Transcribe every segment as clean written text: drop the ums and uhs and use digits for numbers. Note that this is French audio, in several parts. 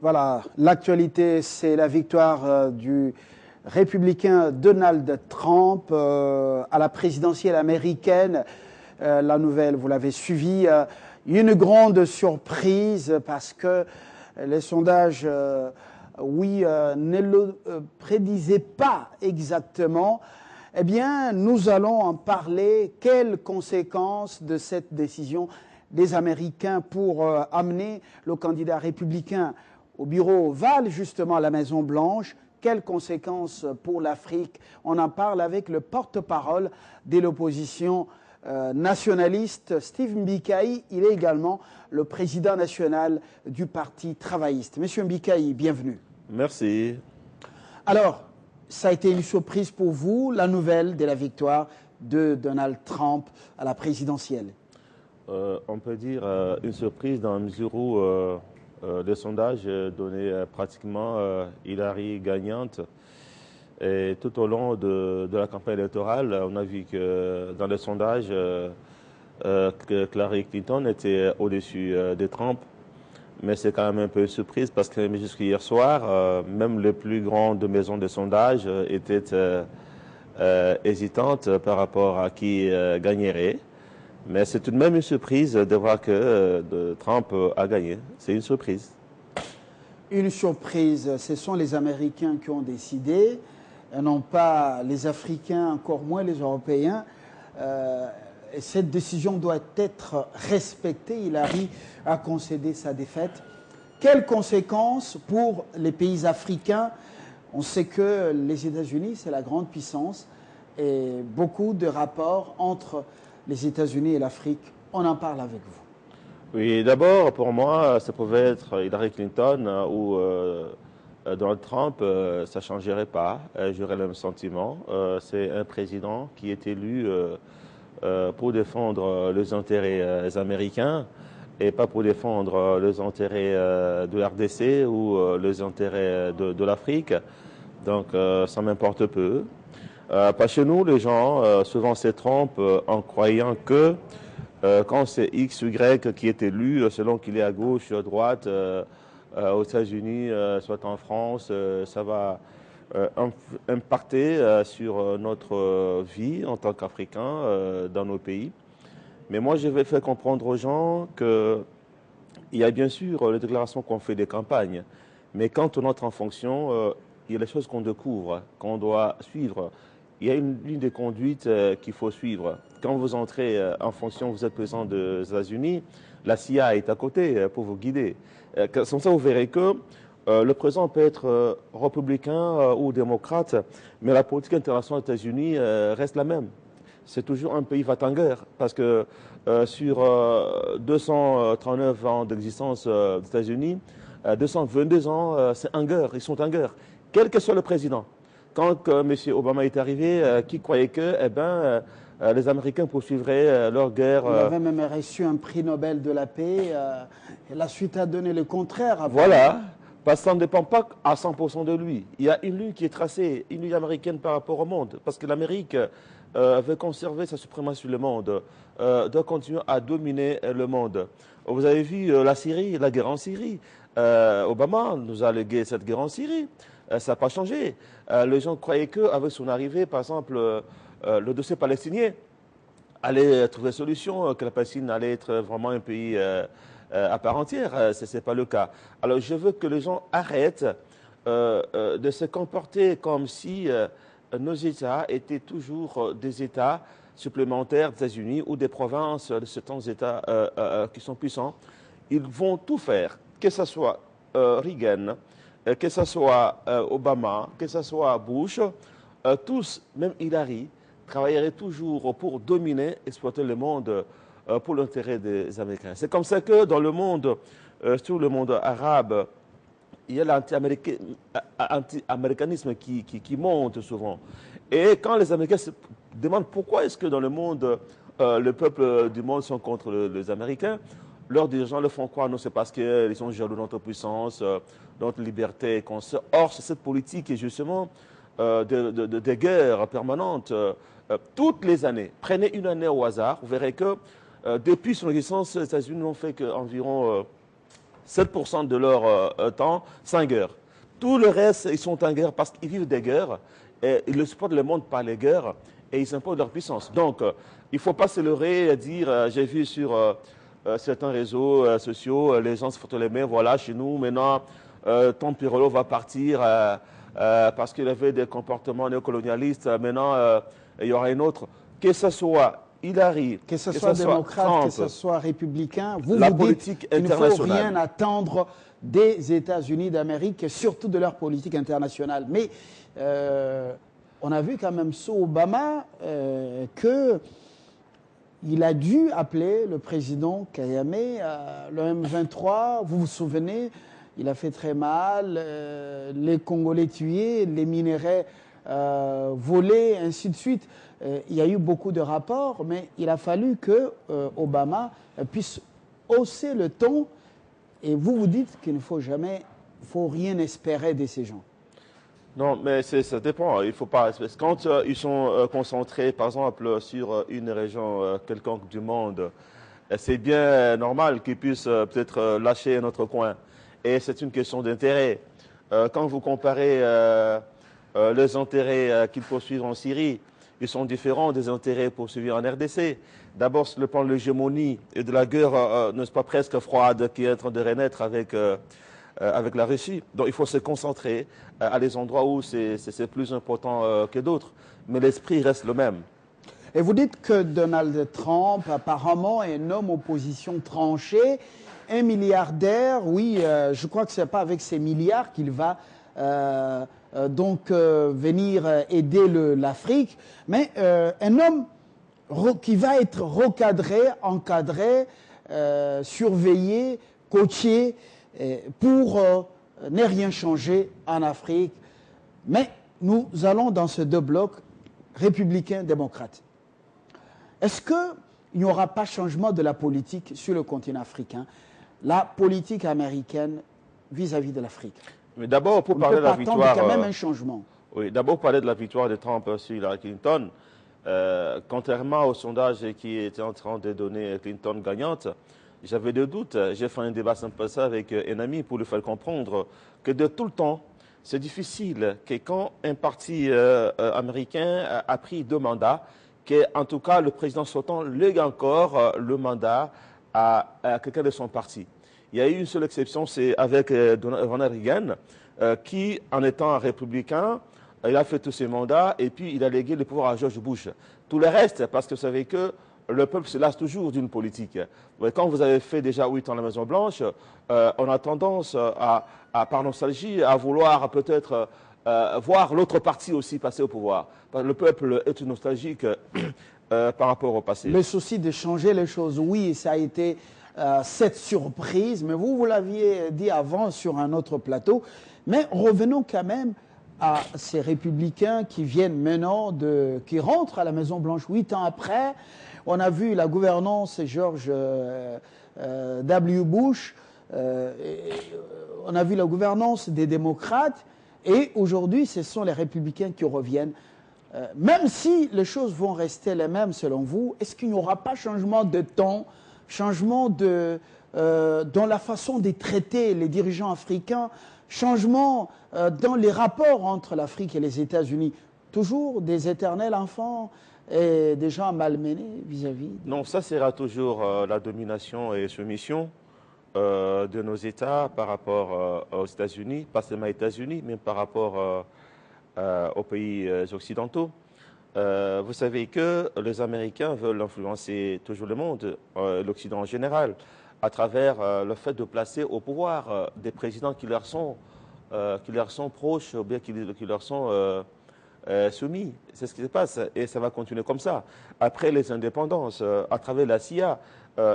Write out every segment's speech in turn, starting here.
Voilà, l'actualité, c'est la victoire du républicain Donald Trump à la présidentielle américaine. La nouvelle, vous l'avez suivi. Une grande surprise parce que les sondages, ne le prédisaient pas exactement. Eh bien, nous allons en parler. Quelles conséquences de cette décision des Américains pour amener le candidat républicain au bureau ovale, justement à la Maison-Blanche? Quelles conséquences pour l'Afrique? On en parle avec le porte-parole de l'opposition nationaliste, Steve Mbikaï. Il est également le président national du Parti travailliste. Monsieur Mbikaï, bienvenue. Merci. Alors, ça a été une surprise pour vous, la nouvelle de la victoire de Donald Trump à la présidentielle? On peut dire une surprise dans la mesure où les sondages donnaient pratiquement Hillary gagnante. Et tout au long de la campagne électorale, on a vu que dans les sondages, que Hillary Clinton était au-dessus de Trump. Mais c'est quand même un peu une surprise parce que jusqu'hier soir, même les plus grandes maisons de sondage étaient hésitantes par rapport à qui gagnerait. Mais c'est tout de même une surprise de voir que Trump a gagné. C'est une surprise. Une surprise, ce sont les Américains qui ont décidé, et non pas les Africains, encore moins les Européens. Et cette décision doit être respectée. Hillary a concédé sa défaite. Quelles conséquences pour les pays africains? On sait que les États-Unis, c'est la grande puissance, et beaucoup de rapports entre les États-Unis et l'Afrique. On en parle avec vous. Oui, d'abord, pour moi, ça pouvait être Hillary Clinton ou Donald Trump, ça ne changerait pas. J'aurais le même sentiment. C'est un président qui est élu pour défendre les intérêts américains et pas pour défendre les intérêts de l'RDC ou les intérêts de l'Afrique. Donc, ça m'importe peu. Pas chez nous, les gens souvent se trompent en croyant que quand c'est X ou Y qui est élu, selon qu'il est à gauche ou à droite, aux États-Unis, soit en France, ça va impacter sur notre vie en tant qu'Africains dans nos pays. Mais moi, je vais faire comprendre aux gens qu'il y a bien sûr les déclarations qu'on fait des campagnes, mais quand on entre en fonction, il y a des choses qu'on découvre, qu'on doit suivre. Il y a une ligne de conduite qu'il faut suivre. Quand vous entrez en fonction, vous êtes président des États-Unis, la CIA est à côté pour vous guider. Comme ça, vous verrez que le président peut être républicain ou démocrate, mais la politique internationale des États-Unis reste la même. C'est toujours un pays va-t-en-guerre, parce que sur 239 ans d'existence des États-Unis, 222 ans, c'est en guerre, ils sont en guerre, quel que soit le président. Quand M. Obama est arrivé, qui croyait que les Américains poursuivraient leur guerre. Il avait même reçu un prix Nobel de la paix, et la suite a donné le contraire. Après. Voilà, parce que ça ne dépend pas à 100% de lui. Il y a une ligne qui est tracée, une ligne américaine par rapport au monde, parce que l'Amérique veut conserver sa suprématie sur le monde, doit continuer à dominer le monde. Vous avez vu la Syrie, la guerre en Syrie. Obama nous a légué cette guerre en Syrie. Ça n'a pas changé. Les gens croyaient qu'avec son arrivée, par exemple, le dossier palestinien allait trouver solution, que la Palestine allait être vraiment un pays à part entière. Ce n'est pas le cas. Alors je veux que les gens arrêtent de se comporter comme si nos États étaient toujours des États supplémentaires des États-Unis ou des provinces de certains États qui sont puissants. Ils vont tout faire, que ce soit Reagan, que ce soit Obama, que ce soit Bush, tous, même Hillary, travailleraient toujours pour dominer, exploiter le monde pour l'intérêt des Américains. C'est comme ça que dans le monde, surtout le monde arabe, il y a l'anti-américanisme qui monte souvent. Et quand les Américains se demandent pourquoi est-ce que dans le monde, le peuple du monde sont contre les Américains, leurs dirigeants le font croire, non, c'est parce qu'ils sont jaloux de notre puissance, de notre liberté. Or, c'est cette politique qui justement de guerre permanente toutes les années. Prenez une année au hasard, vous verrez que depuis son existence, les États-Unis n'ont fait qu'environ 7% de leur temps sans guerre. Tout le reste, ils sont en guerre parce qu'ils vivent des guerres, et ils le supportent le monde par les guerres, et ils imposent leur puissance. Donc, il ne faut pas se leurrer et dire, j'ai vu sur certains réseaux sociaux, les gens se frottent les mains, voilà, chez nous, maintenant, Tom Pirolo va partir parce qu'il avait des comportements néocolonialistes, maintenant, il y aura un autre. Que ce soit Hillary, que ce soit démocrate, Trump, que ce soit républicain, vous la vous politique dites qu'il ne faut internationale. rien attendre des États-Unis d'Amérique et surtout de leur politique internationale. Mais on a vu quand même sous Obama qu'il a dû appeler le président Kagame, le M23, vous vous souvenez, il a fait très mal, les Congolais tués, les minéraux volés, ainsi de suite. Il y a eu beaucoup de rapports, mais il a fallu que Obama puisse hausser le ton. Et vous vous dites qu'il ne faut jamais, faut rien espérer de ces gens. Non, mais ça dépend. Il faut pas. Quand ils sont concentrés, par exemple, sur une région quelconque du monde, c'est bien normal qu'ils puissent peut-être lâcher un autre coin. Et c'est une question d'intérêt. Quand vous comparez les intérêts qu'ils poursuivent en Syrie, ils sont différents des intérêts poursuivis en RDC. D'abord, sur le plan de l'hégémonie et de la guerre, n'est-ce pas presque froide, qui est en train de renaître avec la Russie. Donc il faut se concentrer à des endroits où c'est plus important que d'autres. Mais l'esprit reste le même. Et vous dites que Donald Trump, apparemment, est un homme opposition tranché, un milliardaire. Oui, je crois que ce n'est pas avec ces milliards qu'il va venir aider l'Afrique, mais un homme qui va être recadré, encadré, surveillé, coaché, pour ne rien changer en Afrique. Mais nous allons dans ces deux blocs, républicains-démocrates. Est-ce qu'il n'y aura pas changement de la politique sur le continent africain, la politique américaine vis-à-vis de l'Afrique? Mais d'abord, pour parler de la victoire... On peut quand même un changement. Oui, d'abord, parler de la victoire de Trump sur Hillary Clinton. Contrairement au sondage qui était en train de donner Clinton gagnante, j'avais des doutes. J'ai fait un débat sympa avec un ami pour lui faire comprendre que de tout le temps, c'est difficile que quand un parti américain a pris 2 mandats, qu'en tout cas le président sortant lègue encore le mandat à quelqu'un de son parti. Il y a eu une seule exception, c'est avec Ronald Reagan, qui, en étant républicain, il a fait tous ses mandats et puis il a légué le pouvoir à George Bush. Tout le reste, parce que vous savez que le peuple se lasse toujours d'une politique. Quand vous avez fait déjà 8 ans à la Maison-Blanche, on a tendance, par nostalgie, à vouloir peut-être voir l'autre parti aussi passer au pouvoir. Le peuple est nostalgique par rapport au passé. Le souci de changer les choses, oui, ça a été cette surprise, mais vous l'aviez dit avant sur un autre plateau. Mais revenons quand même à ces républicains qui viennent maintenant, qui rentrent à la Maison-Blanche 8 ans après. On a vu la gouvernance George W. Bush, on a vu la gouvernance des démocrates, et aujourd'hui, ce sont les républicains qui reviennent. Même si les choses vont rester les mêmes selon vous, est-ce qu'il n'y aura pas changement de ton, changement dans la façon de traiter les dirigeants africains, changement dans les rapports entre l'Afrique et les États-Unis? Toujours des éternels enfants et des gens malmenés vis-à-vis? Non, ça sera toujours la domination et soumission de nos États par rapport aux États-Unis, pas seulement aux États-Unis, mais par rapport aux pays occidentaux. Vous savez que les Américains veulent influencer toujours le monde, l'Occident en général, à travers le fait de placer au pouvoir des présidents qui leur sont proches ou bien qui leur sont soumis. C'est ce qui se passe et ça va continuer comme ça. Après les indépendances, à travers la CIA,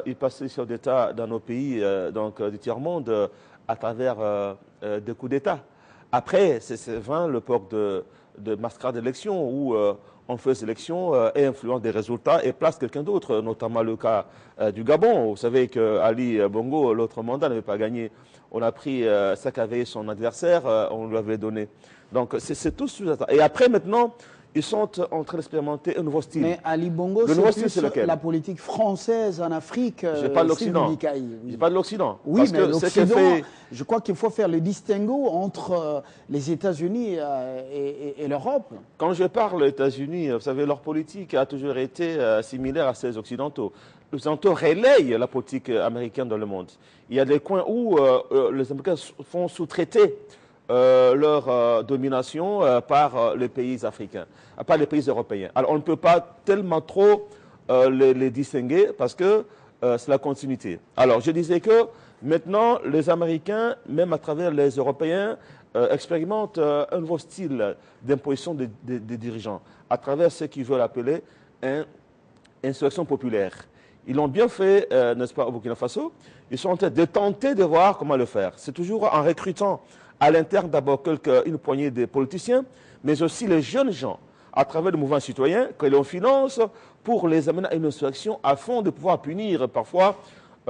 ils passaient sur d'État dans nos pays du tiers-monde à travers des coups d'État. Après, c'est vraiment le port de mascarade d'élection où on fait des élections et influence des résultats et place quelqu'un d'autre, notamment le cas du Gabon. Vous savez qu'Ali Bongo, l'autre mandat, n'avait pas gagné. On a pris ça qu'avait son adversaire, on lui avait donné. Donc c'est tout sous-attente. Et après, maintenant, ils sont en train d'expérimenter un nouveau style. Mais Ali Bongo, Le nouveau c'est style, c'est plus lequel? la politique française en Afrique. Je parle de l'Occident. Oui. Je parle de l'Occident. Oui, Parce mais que ce que l'Occident, fait... je crois qu'il faut faire le distinguo entre les États-Unis et l'Europe. Quand je parle des États-Unis, vous savez, leur politique a toujours été similaire à celle des Occidentaux. Les Occidentaux relayent la politique américaine dans le monde. Il y a des coins où les Américains font sous-traiter leur domination par les pays africains, par les pays européens. Alors on ne peut pas tellement trop les distinguer parce que c'est la continuité. Alors je disais que maintenant les Américains, même à travers les Européens, expérimentent un nouveau style d'imposition des dirigeants à travers ce qu'ils veulent appeler une insurrection populaire. Ils l'ont bien fait, n'est-ce pas, au Burkina Faso. Ils sont en train de tenter de voir comment le faire. C'est toujours en recrutant à l'interne d'abord une poignée de politiciens, mais aussi les jeunes gens, à travers le mouvement citoyen, que l'on finance pour les amener à une insurrection afin de pouvoir punir parfois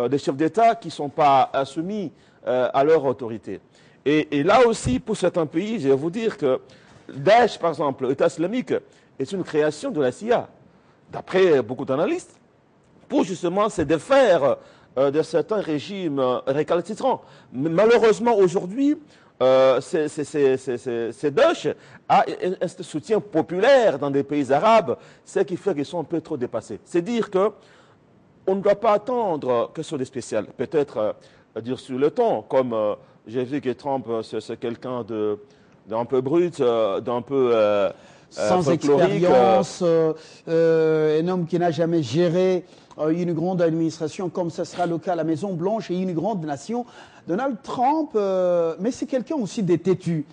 des chefs d'État qui ne sont pas soumis à leur autorité. Et là aussi, pour certains pays, je vais vous dire que Daesh, par exemple, l'État islamique, est une création de la CIA, d'après beaucoup d'analystes, pour justement se défaire de certains régimes récalcitrants. Mais malheureusement, aujourd'hui, ces Daesh a un soutien populaire dans des pays arabes, ce qui fait qu'ils sont un peu trop dépassés. C'est dire que on ne doit pas attendre que ce soit des spéciales. Peut-être dire sur le ton, comme j'ai vu que Trump, c'est quelqu'un d'un peu brut, d'un peu sans expérience, un homme qui n'a jamais géré une grande administration comme ce sera le cas à la Maison-Blanche et une grande nation. Donald Trump, mais c'est quelqu'un aussi de têtu,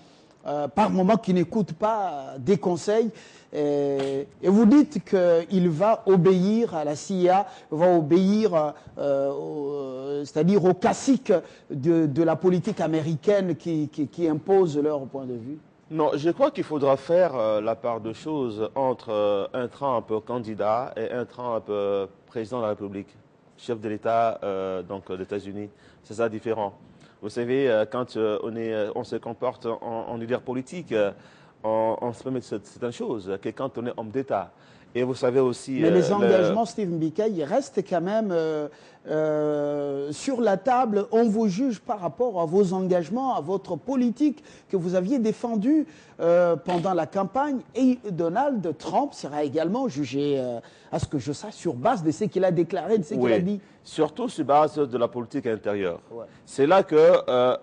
par moments qui n'écoute pas des conseils. Et vous dites qu'il va obéir à la CIA, va obéir, c'est-à-dire aux caciques de la politique américaine qui impose leur point de vue. Non, je crois qu'il faudra faire la part de choses entre un Trump candidat et un Trump président de la République, chef de l'État donc des États-Unis. C'est ça différent. Vous savez, quand on se comporte en leader politique, on se permet certaines choses que quand on est homme d'État. Et vous savez aussi... Mais les engagements, Stephen Bikei, restent quand même sur la table. On vous juge par rapport à vos engagements, à votre politique que vous aviez défendue pendant la campagne. Et Donald Trump sera également jugé, à ce que je sache, sur base de ce qu'il a déclaré, de ce qu'il a dit. Surtout sur base de la politique intérieure. Ouais. C'est là que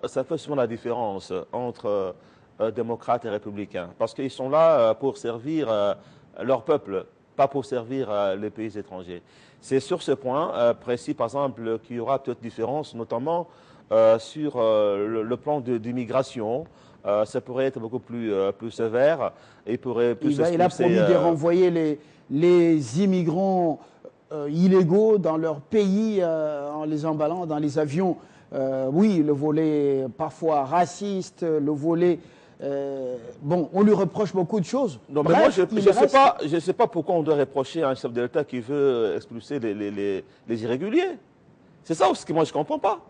ça fait souvent la différence entre démocrates et républicains. Parce qu'ils sont là pour servir leur peuple, pas pour servir les pays étrangers. C'est sur ce point précis, par exemple, qu'il y aura peut-être différence, notamment sur le plan d'immigration. Ça pourrait être beaucoup plus sévère. Et il a promis de renvoyer les immigrants illégaux dans leur pays en les emballant dans les avions. Oui, le volet parfois raciste, le volet... bon, on lui reproche beaucoup de choses. Non, mais bref, moi, je ne sais pas pourquoi on doit reprocher à un chef de l'État qui veut expulser les irréguliers. C'est ça ce que moi je ne comprends pas.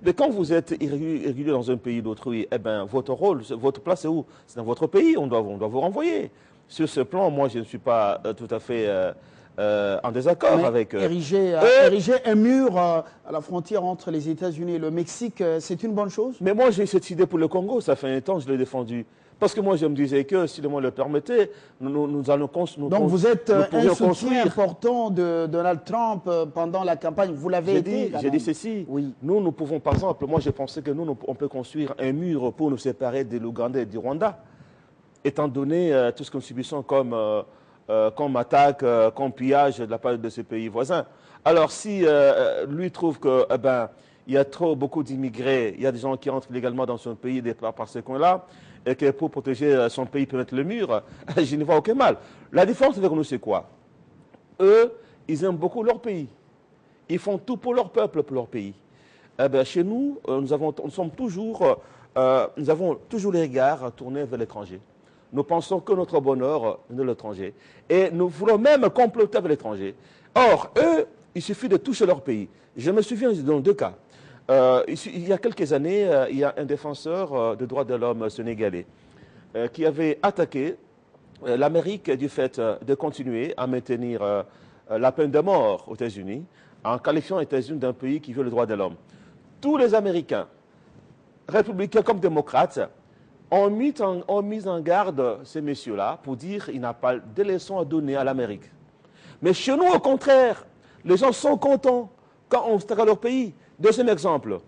Mais quand vous êtes irrégulier dans un pays d'autrui, eh ben, votre rôle, votre place c'est où? C'est dans votre pays, on doit vous renvoyer. Sur ce plan, moi je ne suis pas tout à fait en désaccord avec... Ériger un mur à la frontière entre les États-Unis et le Mexique, c'est une bonne chose? Mais moi j'ai cette idée pour le Congo, ça fait un temps que je l'ai défendu. Parce que moi, je me disais que, si le monde le permettait, nous allons construire. Donc, vous êtes un soutien important de Donald Trump pendant la campagne. Vous l'avez été. J'ai dit ceci. Oui. Nous pouvons, par exemple, moi, j'ai pensé que on peut construire un mur pour nous séparer de l'Ouganda et du Rwanda, étant donné tout ce que nous subissons comme attaque, comme pillage de la part de ces pays voisins. Alors, si lui trouve que, il y a beaucoup d'immigrés, il y a des gens qui entrent légalement dans son pays par ces coins-là, et que pour protéger son pays, peut mettre le mur, je ne vois aucun mal. La différence avec nous, c'est quoi? Eux, ils aiment beaucoup leur pays. Ils font tout pour leur peuple, pour leur pays. Chez nous, nous avons toujours les regards tournés vers l'étranger. Nous pensons que notre bonheur est de l'étranger. Et nous voulons même comploter avec l'étranger. Or, eux, il suffit de toucher leur pays. Je me souviens dans 2 cas. Il y a quelques années, il y a un défenseur des droits de l'homme sénégalais qui avait attaqué l'Amérique, du fait de continuer à maintenir la peine de mort aux États-Unis, en qualifiant les États-Unis d'un pays qui veut le droit de l'homme. Tous les Américains, républicains comme démocrates, ont mis en garde ces messieurs-là pour dire qu'il n'a pas de leçons à donner à l'Amérique. Mais chez nous, au contraire, les gens sont contents quand on s'attaque à leur pays. Deuxième exemple,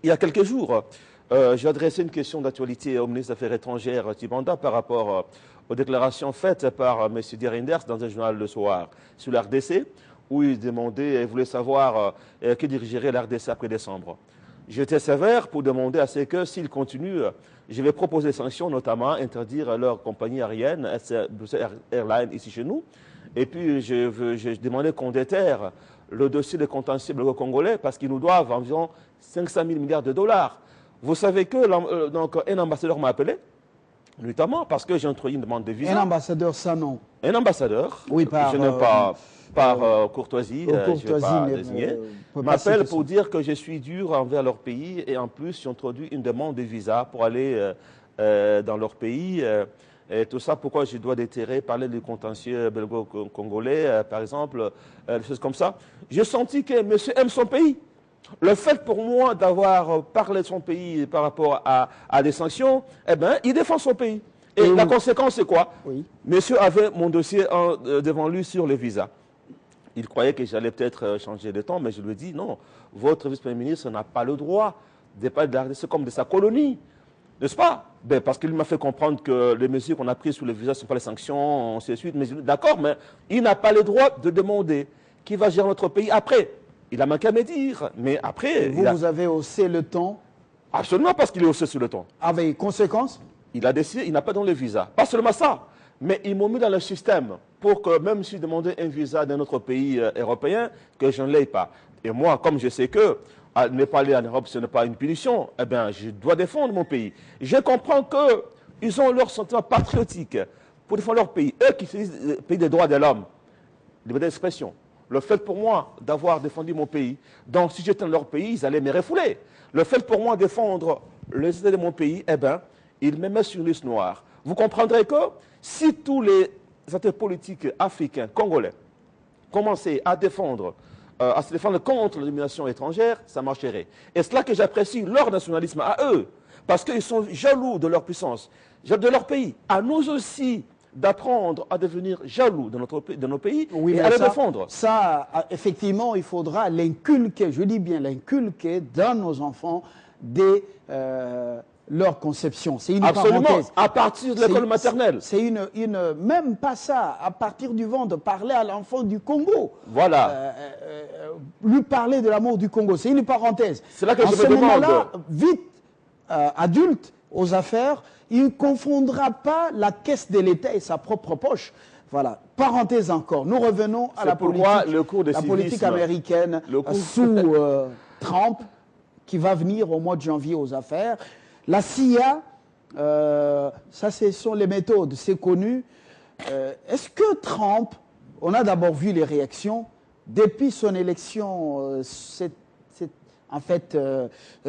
il y a quelques jours, j'ai adressé une question d'actualité au ministre des Affaires étrangères Tibanda par rapport aux déclarations faites par M. Reinders dans un journal le soir sur la RDC, où il demandait, il voulait savoir qui dirigerait la RDC après décembre. J'étais sévère pour demander à ce que, s'ils continuent, je vais proposer des sanctions, notamment interdire leur compagnie aérienne, Airlines, ici chez nous. Et puis, je demandais qu'on déterre le dossier des contentieux congolais parce qu'ils nous doivent environ 500 000 milliards de dollars. Vous savez que donc, un ambassadeur m'a appelé, notamment parce que j'ai introduit une demande de visa. Un ambassadeur, ça non. Un ambassadeur, oui, je n'ai pas, par courtoisie, je ne vais pas désigner, m'appelle pour dire que je suis dur envers leur pays et en plus j'ai introduit une demande de visa pour aller dans leur pays. Et tout ça, pourquoi je dois déterrer, parler du contentieux belgo-congolais, par exemple, des choses comme ça. J'ai senti que monsieur aime son pays. Le fait pour moi d'avoir parlé de son pays par rapport à des sanctions, eh bien, il défend son pays. Et la conséquence, c'est quoi? Monsieur avait mon dossier devant lui sur le visa. Il croyait que j'allais peut-être changer de temps, mais je lui ai dit non, votre vice-premier ministre n'a pas le droit de parler de la RDC comme de sa colonie. N'est-ce pas? Ben, parce qu'il m'a fait comprendre que les mesures qu'on a prises sur le visa ne sont pas les sanctions, ainsi de suite. Mais d'accord, mais il n'a pas le droit de demander qui va gérer notre pays après. Il a manqué à me dire. Mais après. Vous avez haussé le ton? Absolument, parce qu'il est haussé sur le ton. Avec conséquence? Il a décidé, il n'a pas donné le visa. Pas seulement ça, mais ils m'ont mis dans le système pour que même si je demandais un visa d'un autre pays européen, que je ne l'aie pas. Et moi, comme je sais que ne pas aller en Europe, ce n'est pas une punition, eh bien, je dois défendre mon pays. Je comprends qu'ils ont leur sentiment patriotique pour défendre leur pays. Eux qui sont le pays des droits de l'homme, liberté d'expression. Le fait pour moi d'avoir défendu mon pays, donc si j'étais dans leur pays, ils allaient me refouler. Le fait pour moi de défendre les États de mon pays, eh bien, ils me mettent sur une liste noire. Vous comprendrez que si tous les acteurs politiques africains, congolais, commençaient à se défendre contre l'élimination étrangère, ça marcherait. Et c'est là que j'apprécie leur nationalisme à eux, parce qu'ils sont jaloux de leur puissance, de leur pays. À nous aussi d'apprendre à devenir jaloux de nos pays et à les défendre. Ça, effectivement, il faudra l'inculquer, je dis bien l'inculquer dans nos enfants dès leur conception. C'est une parenthèse. À partir de l'école maternelle. C'est même pas ça, à partir du ventre, parler à l'enfant du Congo. Voilà. Lui parler de l'amour du Congo, c'est une parenthèse. C'est là que je me demande. En ce moment-là, vite, adulte, aux affaires, il ne confondra pas la caisse de l'État et sa propre poche. Voilà. Parenthèse encore. Nous revenons à la politique américaine sous Trump, qui va venir au mois de janvier aux affaires. La CIA, ça ce sont les méthodes, c'est connu. Est-ce que Trump, on a d'abord vu les réactions, depuis son élection, en fait,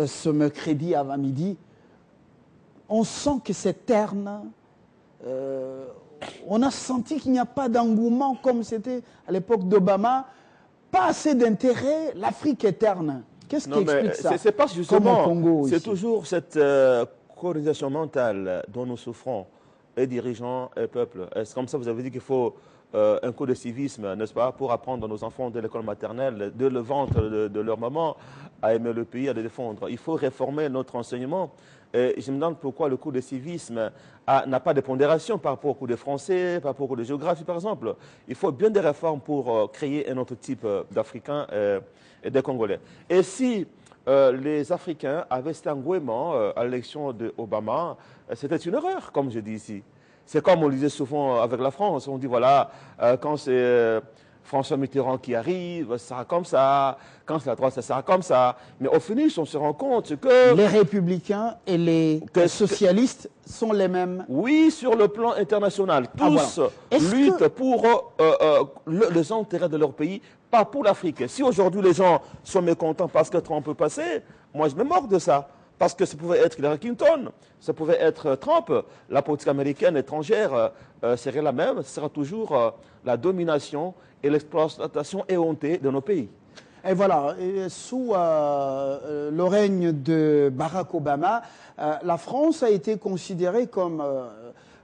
ce mercredi avant midi, on sent que c'est terne. On a senti qu'il n'y a pas d'engouement comme c'était à l'époque d'Obama. Pas assez d'intérêt, l'Afrique est terne. Qu'est-ce qui explique ça? C'est pas justement, c'est toujours cette colonisation mentale dont nous souffrons, et dirigeants et peuples. C'est comme ça, vous avez dit qu'il faut un cours de civisme, n'est-ce pas, pour apprendre à nos enfants de l'école maternelle, de le ventre de leur maman, à aimer le pays, à le défendre. Il faut réformer notre enseignement. Et je me demande pourquoi le cours de civisme n'a pas de pondération par rapport au cours de français, par rapport au cours de géographie, par exemple. Il faut bien des réformes pour créer un autre type d'Africains et des Congolais. Et si les Africains avaient cet engouement à l'élection d'Obama, c'était une erreur, comme je dis ici. C'est comme on le disait souvent avec la France. On dit, voilà, quand c'est François Mitterrand qui arrive, ça sera comme ça. Quand c'est la droite, ça sera comme ça. Mais au finish, on se rend compte que... Les républicains et les socialistes sont les mêmes. Oui, sur le plan international. Tous luttent pour les intérêts de leur pays, pas pour l'Afrique. Si aujourd'hui les gens sont mécontents parce que Trump peut passer, moi je me moque de ça. Parce que ça pouvait être Hillary Clinton, ça pouvait être Trump. La politique américaine étrangère serait la même, ce sera toujours la domination et l'exploitation éhontée de nos pays. Et voilà, sous le règne de Barack Obama, la France a été considérée comme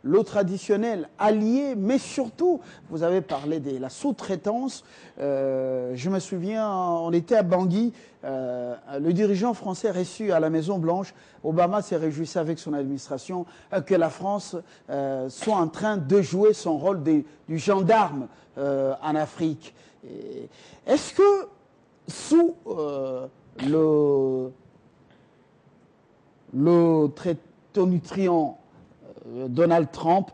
le traditionnel allié, mais surtout, vous avez parlé de la sous-traitance. Je me souviens, on était à Bangui, le dirigeant français reçu à la Maison-Blanche. Obama s'est réjoui avec son administration que la France soit en train de jouer son rôle du gendarme en Afrique. Est-ce que sous le traitonnutriant Donald Trump,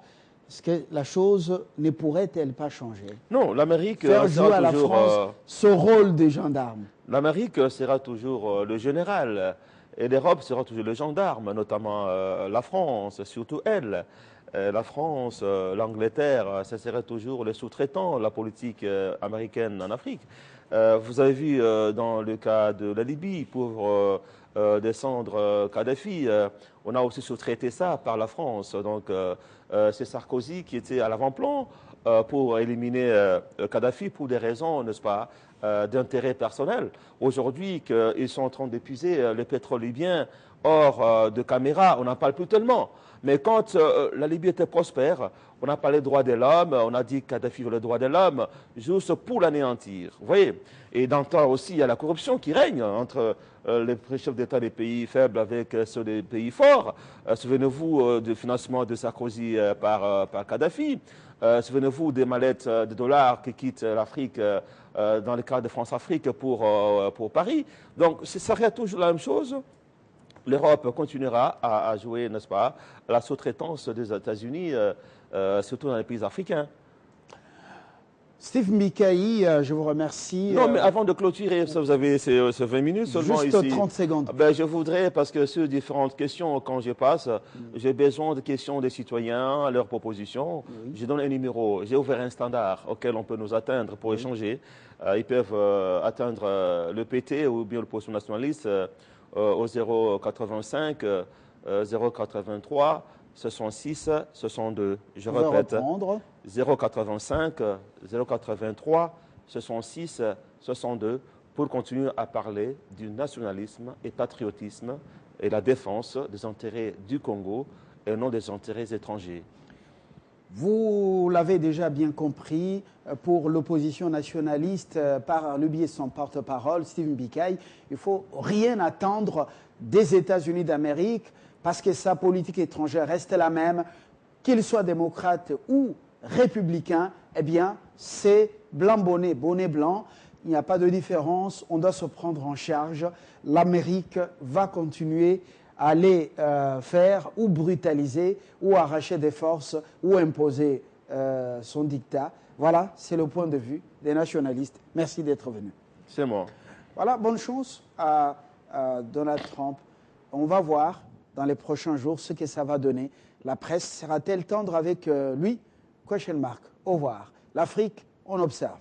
est-ce que la chose ne pourrait-elle pas changer? Non, l'Amérique faire jouer sera à la toujours, France ce rôle des gendarmes. l'Amérique sera toujours le général et l'Europe sera toujours le gendarme, notamment la France, surtout elle. La France, l'Angleterre, ça serait toujours les sous-traitants, la politique américaine en Afrique. Vous avez vu dans le cas de la Libye, pour descendre Kadhafi, on a aussi sous-traité ça par la France. Donc c'est Sarkozy qui était à l'avant-plan pour éliminer Kadhafi pour des raisons, n'est-ce pas, d'intérêt personnel. Aujourd'hui, qu'ils sont en train d'épuiser le pétrole libyen hors de caméra, on n'en parle plus tellement. Mais quand la Libye était prospère, on a parlé des droits de l'homme, on a dit que Kadhafi veut le droit de l'homme, juste pour l'anéantir. Vous voyez? Et dans le temps aussi, il y a la corruption qui règne entre les chefs d'État des pays faibles avec ceux des pays forts. Souvenez-vous du financement de Sarkozy par Kadhafi. Souvenez-vous des mallettes de dollars qui quittent l'Afrique dans le cadre de France-Afrique pour Paris. Donc, ça serait toujours la même chose. L'Europe continuera à jouer, n'est-ce pas, la sous-traitance des États-Unis, surtout dans les pays africains. Steve Mikaï, je vous remercie. Non, mais avant de clôturer, ça, vous avez ces 20 minutes seulement juste ici. 30 secondes. Ben, je voudrais, parce que sur différentes questions, quand je passe, j'ai besoin de questions des citoyens, leurs propositions. Oui. Je donne un numéro. J'ai ouvert un standard auquel on peut nous atteindre pour échanger. Ils peuvent atteindre le PT ou bien le poste nationaliste au 085 083 66 62. Je répète. 085 083 66 62 pour continuer à parler du nationalisme et patriotisme et la défense des intérêts du Congo et non des intérêts étrangers. Vous l'avez déjà bien compris, pour l'opposition nationaliste, par le biais de son porte-parole, Steve Mikaï, il ne faut rien attendre des États-Unis d'Amérique parce que sa politique étrangère reste la même, qu'il soit démocrate ou républicain, eh bien, c'est blanc bonnet, bonnet blanc. Il n'y a pas de différence, on doit se prendre en charge. L'Amérique va continuer à les faire ou brutaliser ou arracher des forces ou imposer son dictat. Voilà, c'est le point de vue des nationalistes. Merci d'être venu. C'est moi. Voilà, bonne chance à Donald Trump. On va voir dans les prochains jours ce que ça va donner. La presse sera-t-elle tendre avec lui? Question mark. Au revoir. L'Afrique, on observe.